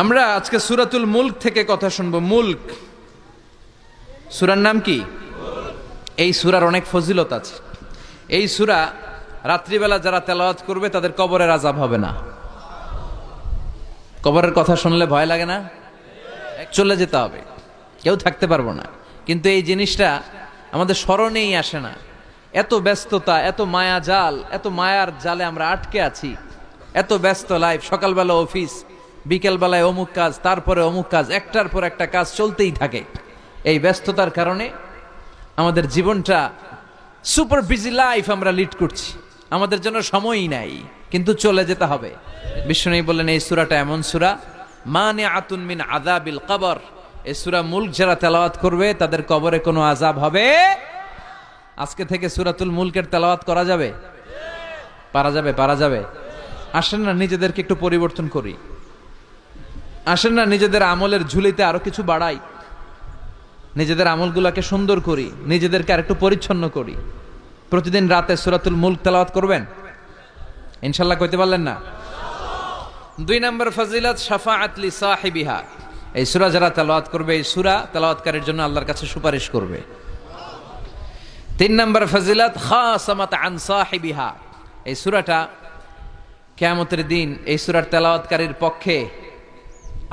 আমরা আজকে সূরাতুল মুলক থেকে কথা শুনবো। মুলক সূরার নাম কি? এই সূরার অনেক ফজিলত আছে। এই সূরা রাত্রিবেলা যারা তেলাওয়াত করবে তাদের কবরের আযাব হবে না। কবরের কথা শুনলে ভয় লাগে না? চলে যেতে হবে, কেউ থাকতে পারবো না, কিন্তু এই জিনিসটা আমাদের স্মরণেই আসে না। এত ব্যস্ততা, এত মায়া জাল, এত মায়ার জালে আমরা আটকে আছি। এত ব্যস্ত লাইফ, সকালবেলা অফিস, বিকেলবেলায় অমুক কাজ, তারপরে অমুক কাজ, একটার পর একটা কাজ চলতেই থাকে। এই ব্যস্ততার কারণে আমাদের জীবনটা সুপার বিজি লাইফ আমরা লিড করছি, আমাদের জন্য সময়ই নাই, কিন্তু চলে যেতে হবে। বিশ্বনবী বললেন এই সূরাটা এমন সূরা মানিআতুন মিন আযাবিল কবর। এই সূরা মুলক যারা তেলাওয়াত করবে তাদের কবরে কোনো আযাব হবে। আজকে থেকে সূরাতুল মুলকের তেলাওয়াত করা যাবে? পারা যাবে? পারা যাবে? আসেন না নিজেদেরকে একটু পরিবর্তন করি, আসেন না নিজেদের আমলের ঝুলিতে আরো কিছু বাড়াই, নিজেদের আমলগুলোকে সুন্দর করি, নিজেদেরকে আর একটু পরিচ্ছন্ন করি। প্রতিদিন রাতে সূরাতুল মুলক তেলাওয়াত করবেন ইনশাআল্লাহ। কইতে পারলেন না? 2 নম্বর ফজিলত শাফাআত লি সাহিবিহা। এই সূরা যারা তেলাওয়াত করবে, এই সূরা তেলাওয়াতকারীর জন্য আল্লাহর কাছে সুপারিশ করবে। 3 নম্বর ফজিলত খাসামাত আন সাহিবিহা। এই সূরাটা কিয়ামতের দিন এই সূরার তেলাওয়াতকারীর পক্ষে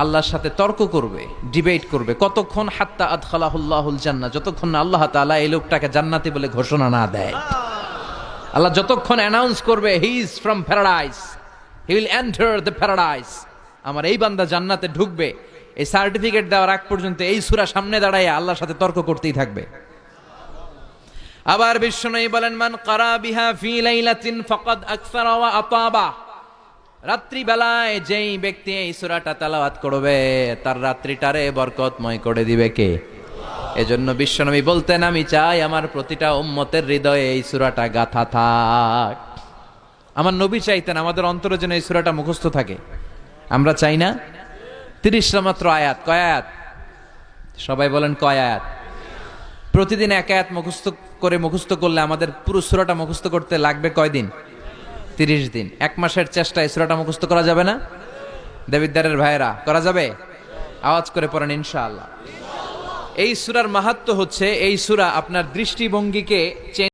আল্লাহর সাথে তর্ক করবে, ডিবেট করবে। কতক্ষণ? হাত্তা আদখালাহুল্লাহুল জান্নাহ, যতক্ষণ না আল্লাহ তাআলা এই লোকটাকে জান্নাতি বলে ঘোষণা না দেয়। আল্লাহ যতক্ষণ অ্যানাউন্স করবে he is from paradise, he will enter the paradise, আমার এই বান্দা জান্নাতে ঢুকবে, এই সার্টিফিকেট দেওয়ার আগ পর্যন্ত এই সূরা সামনে দাঁড়ায় আল্লাহর সাথে তর্ক করতেই থাকবে। আবার বিশ্বনবী বলেন মান ক্বারা বিহা ফি লাইলাতিন ফাকাদ আকসারা ওয়া আতাবা। রাত্রি বেলায় যেই ব্যক্তি এই সূরাটা তেলাওয়াত করবে তার রাত্রিটারে বরকতময় করে দিবে কে? এজন্য বিশ্বনবী বলতেন আমি চাই আমার প্রতিটা উম্মতের হৃদয়ে এই সূরাটা গাথা থাক। আমার নবী চাইতেন আমাদের অন্তরে যেন এই সূরাটা মুখস্থ থাকে। আমরা চাই না? 30টা মাত্র আয়াত। কয় আয়াত? সবাই বলেন কয় আয়াত? প্রতিদিন এক আয়াত মুখস্থ করলে আমাদের পুরো সূরাটা মুখস্থ করতে লাগবে কয়দিন? 30 দিন। 1 মাসের চেষ্টায় এই সূরাটা মুখস্থ করা যাবে না? দেবিদ্দারের ভাইয়েরা, করা যাবে? আওয়াজ করে পড়েন ইনশাআল্লাহ। এই সূরার মাহাত্ম্য হচ্ছে এই সূরা আপনার দৃষ্টিভঙ্গিকে